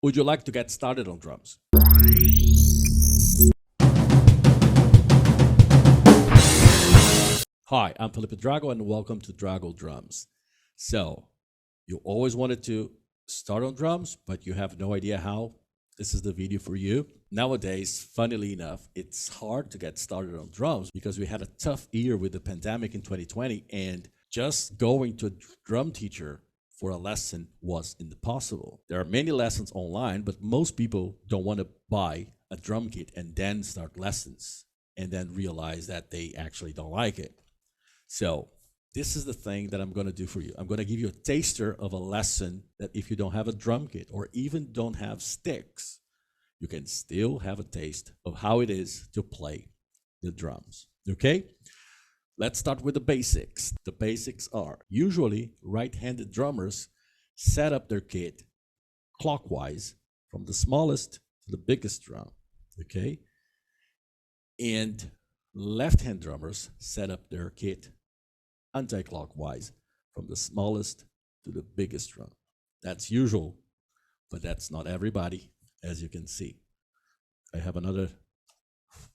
Would you like to get started on drums? Hi, I'm Felipe Drago and welcome to Drago Drums. So, you always wanted to start on drums, but you have no idea how? This is the video for you. Nowadays, funnily enough, it's hard to get started on drums because we had a tough year with the pandemic in 2020, and just going to a drum teacher for a lesson was impossible. There are many lessons online, but most people don't want to buy a drum kit and then start lessons and then realize that they actually don't like it. So this is the thing that I'm going to do for you. I'm going to give you a taster of a lesson that if you don't have a drum kit or even don't have sticks, you can still have a taste of how it is to play the drums. Okay? Let's start with the basics. The basics are usually right-handed drummers set up their kit clockwise from the smallest to the biggest drum. Okay? And left-hand drummers set up their kit anti-clockwise from the smallest to the biggest drum. That's usual, but that's not everybody, as you can see. I have another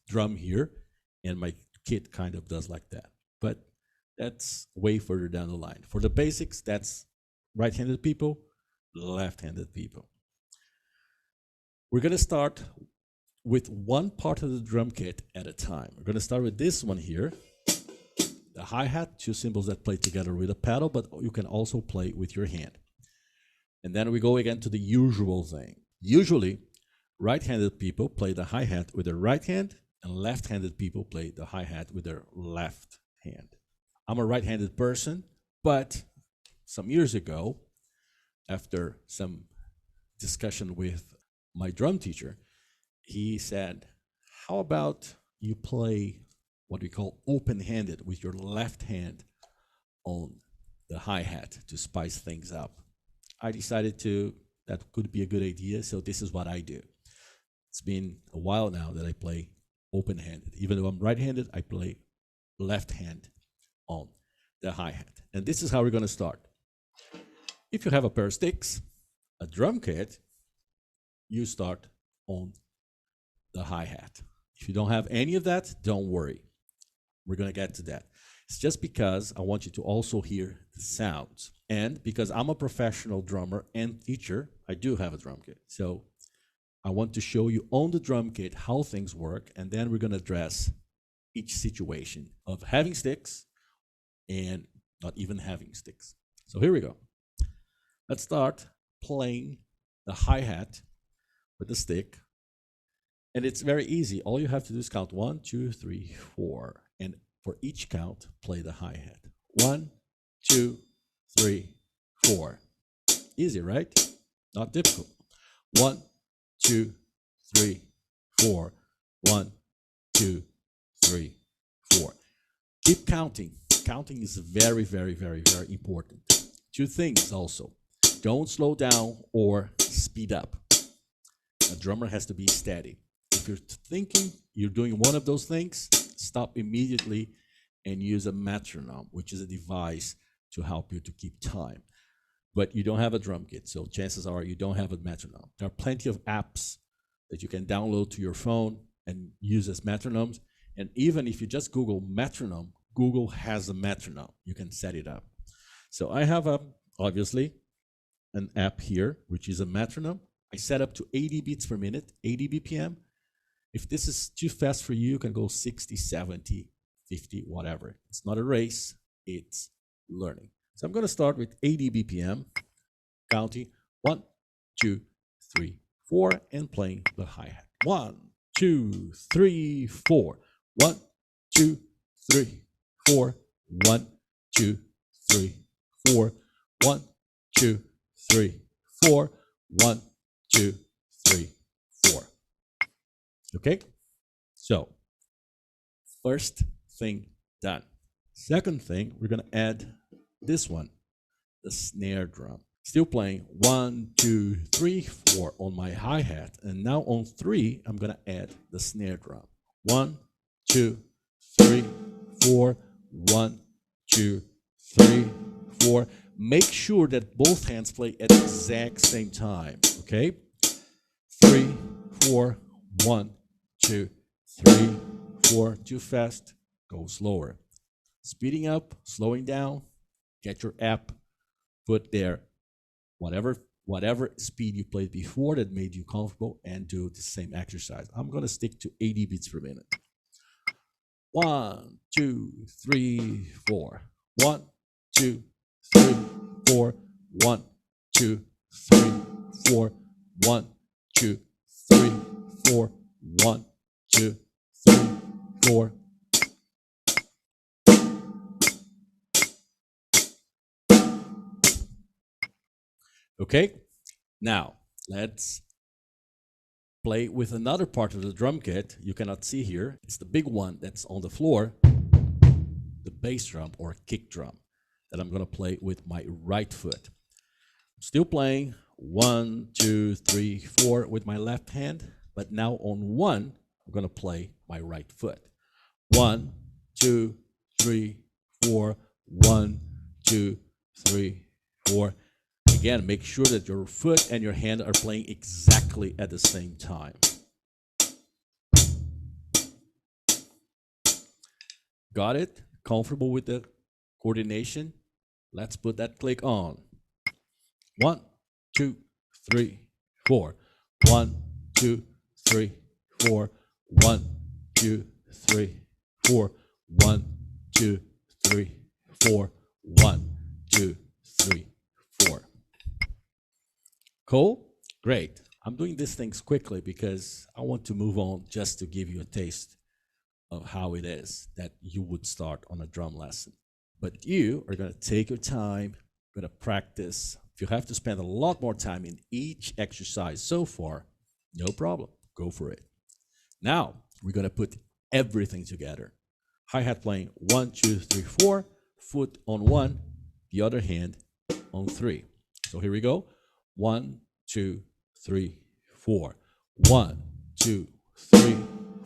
drum here, and my kit kind of does like that. But that's way further down the line. For the basics, that's right-handed people, left-handed people. We're going to start with one part of the drum kit at a time. We're going to start with this one here. The hi-hat, two cymbals that play together with a pedal, but you can also play with your hand. And then we go again to the usual thing. Usually, right-handed people play the hi-hat with their right hand, and left-handed people play the hi-hat with their left hand. I'm a right-handed person, but some years ago, after some discussion with my drum teacher, he said, how about you play what we call open-handed with your left hand on the hi-hat to spice things up? I decided that could be a good idea, so this is what I do. It's been a while now that I play open-handed. Even though I'm right-handed, I play left hand on the hi-hat. And this is how we're going to start. If you have a pair of sticks, a drum kit, you start on the hi-hat. If you don't have any of that, don't worry. We're going to get to that. It's just because I want you to also hear the sounds. And because I'm a professional drummer and teacher, I do have a drum kit. So I want to show you on the drum kit how things work, and then we're going to address each situation of having sticks and not even having sticks. So here we go. Let's start playing the hi-hat with the stick. And it's very easy. All you have to do is count 1, 2, 3, 4. And for each count, play the hi-hat. 1, 2, 3, 4. Easy, right? Not difficult. 1, 2, 3, 4. 1, 2, 3, 4. Keep counting. Counting is very, very, very, very important. Two things also. Don't slow down or speed up. A drummer has to be steady. If you're thinking you're doing one of those things, stop immediately and use a metronome, which is a device to help you to keep time. But you don't have a drum kit, so chances are you don't have a metronome. There are plenty of apps that you can download to your phone and use as metronomes. And even if you just Google metronome, Google has a metronome. You can set it up. So I have, obviously, an app here, which is a metronome. I set up to 80 beats per minute, 80 BPM. If this is too fast for you, you can go 60, 70, 50, whatever. It's not a race, it's learning. So I'm going to start with 80 BPM, counting 1, 2, 3, 4, and playing the hi-hat. 1, 2, 3, 4. 1, 2, 3, 4. 1, 2, 3, 4. 1, 2, 3, 4. 1, 2, 3, 4. Okay? So, first thing done. Second thing, we're going to add this one, the snare drum. Still playing 1, 2, 3, 4 on my hi-hat. And now on 3, I'm going to add the snare drum. 1, 2, 3, 4. 1, 2, 3, 4. Make sure that both hands play at the exact same time, okay? 3, 4, 1, 2, 3, 4. Too fast, go slower. Speeding up, slowing down, get your app, put there whatever speed you played before that made you comfortable, and do the same exercise. I'm gonna stick to 80 beats per minute. 1, 2, 3, 4. 1, 2, 3, 4. 1, 2, 3, 4. 1, 2, 3, 4. 1, 2, 3, 4. Okay, now let's play with another part of the drum kit you cannot see here. It's the big one that's on the floor, the bass drum or kick drum that I'm gonna play with my right foot. I'm still playing 1, 2, 3, 4 with my left hand, but now on 1, I'm gonna play my right foot. 1, 2, 3, 4. 1, 2, 3, 4. Again, make sure that your foot and your hand are playing exactly at the same time. Got it? Comfortable with the coordination? Let's put that click on. 1, 2, 3, 4. 1, 2, 3, 4. 1, 2, 3, 4. 1, 2, 3, 4. 1, 2, 3, 4. Cool? Great. I'm doing these things quickly because I want to move on just to give you a taste of how it is that you would start on a drum lesson. But you are going to take your time, going to practice. If you have to spend a lot more time in each exercise so far, no problem. Go for it. Now, we're going to put everything together. Hi-hat playing 1, 2, 3, 4, foot on 1, the other hand on 3. So here we go. 1, 2, 3, 4. 1, 2, 3,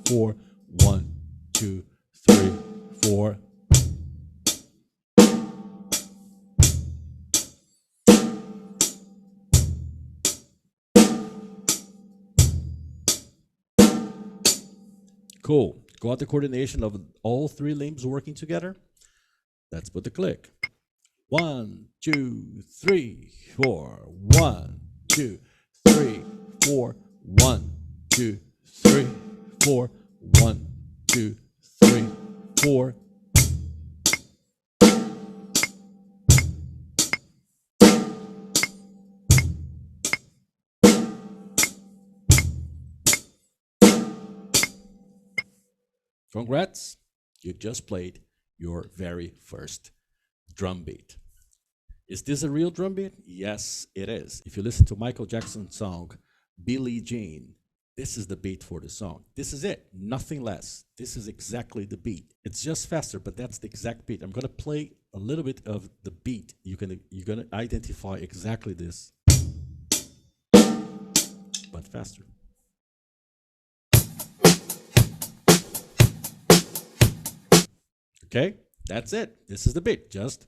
4. 1, 2, 3, 4. Cool. Got the coordination of all 3 limbs working together? Let's put the click. 1, 2, 3, 4. 1, 2, 3, 4. 1, 2, 3, 4. 1, 2, 3, 4. Congrats, you just played your very first drum beat. Is this a real drum beat? Yes, it is. If you listen to Michael Jackson's song, Billie Jean, this is the beat for the song. This is it, nothing less. This is exactly the beat. It's just faster, but that's the exact beat. I'm gonna play a little bit of the beat. You're gonna identify exactly this, but faster. Okay, that's it. This is the beat, just.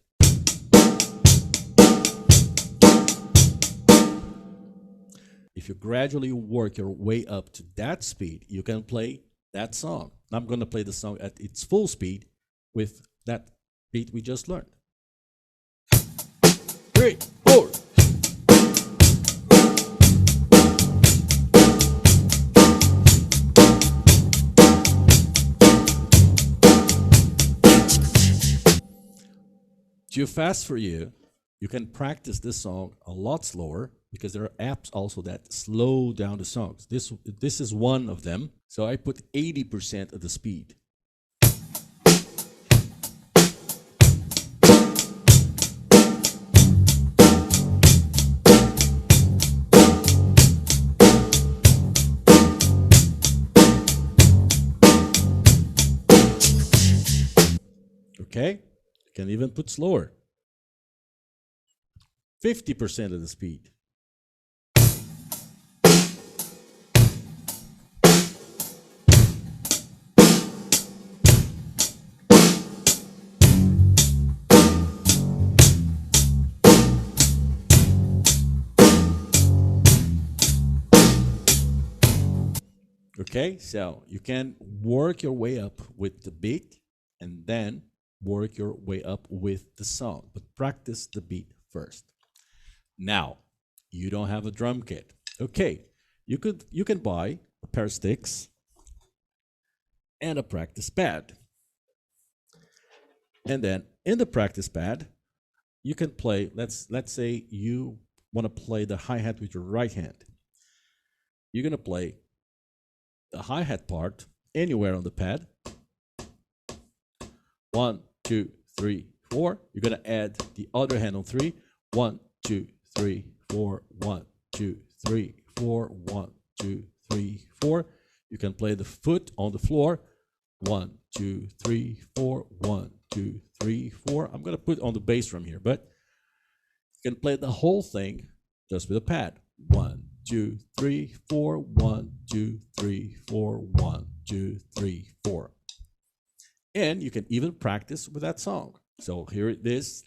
If you gradually work your way up to that speed, you can play that song. I'm going to play the song at its full speed with that beat we just learned. 3, 4. Too fast for you, you can practice this song a lot slower because there are apps also that slow down the songs. This is one of them. So I put 80% of the speed. Okay? You can even put slower. 50% of the speed. Okay, so you can work your way up with the beat and then work your way up with the song, but practice the beat first. Now, you don't have a drum kit. Okay, you can buy a pair of sticks and a practice pad. And then in the practice pad, you can play, let's say you want to play the hi-hat with your right hand. You're going to play the hi-hat part anywhere on the pad. 1, 2, 3, 4. You're going to add the other hand on 3. 1, 2, 3, 4. 1, 2, 3, 4. 1, 2, 3, 4. You can play the foot on the floor. 1, 2, 3, 4. 1, 2, 3, 4. I'm going to put on the bass drum here, but you can play the whole thing just with a pad. 1, 2, 3, 4. 1, 2, 3, 4. 1, 2, 3, 4. And you can even practice with that song. So here it is,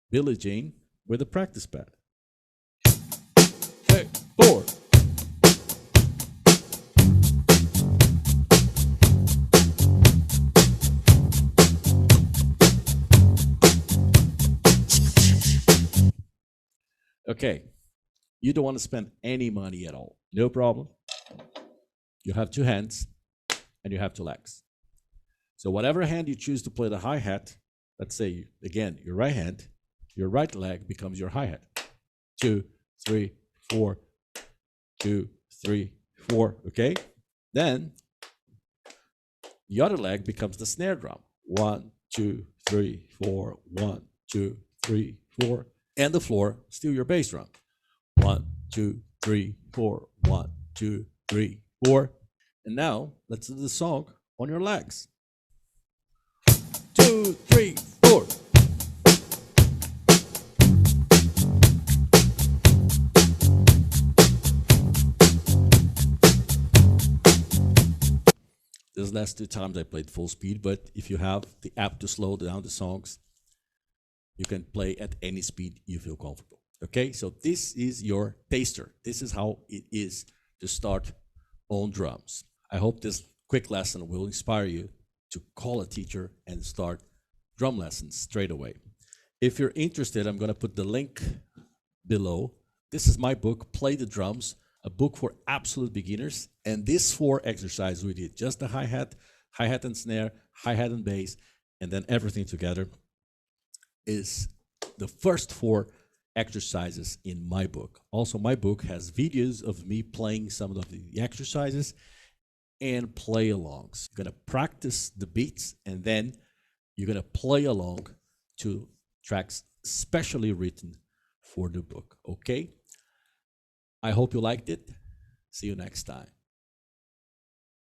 Billie Jean with a practice pad. Hey, 4. Okay, you don't want to spend any money at all. No problem. You have 2 hands and you have 2 legs. So whatever hand you choose to play the hi-hat, let's say, again, your right hand, your right leg becomes your hi-hat. 2, 3, 4, 2, 3, 4, okay? Then the other leg becomes the snare drum. 1, 2, 3, 4, 1, 2, 3, 4. And the floor, still your bass drum. 1, 2, 3, 4, 1, 2, 3, 4. And now let's do the song on your legs. 2, 3, 4. These last 2 times I played full speed, but if you have the app to slow down the songs, you can play at any speed you feel comfortable. Okay, so this is your taster. This is how it is to start on drums. I hope this quick lesson will inspire you to call a teacher and start drum lessons straight away. If you're interested, I'm going to put the link below. This is my book, Play the Drums, a book for absolute beginners. And these 4 exercises we did, just the hi-hat, hi-hat and snare, hi-hat and bass, and then everything together, is the first 4 exercises in my book. Also, my book has videos of me playing some of the exercises and play alongs. You're going to practice the beats and then you're going to play along to tracks specially written for the book. Okay? I hope you liked it. See you next time.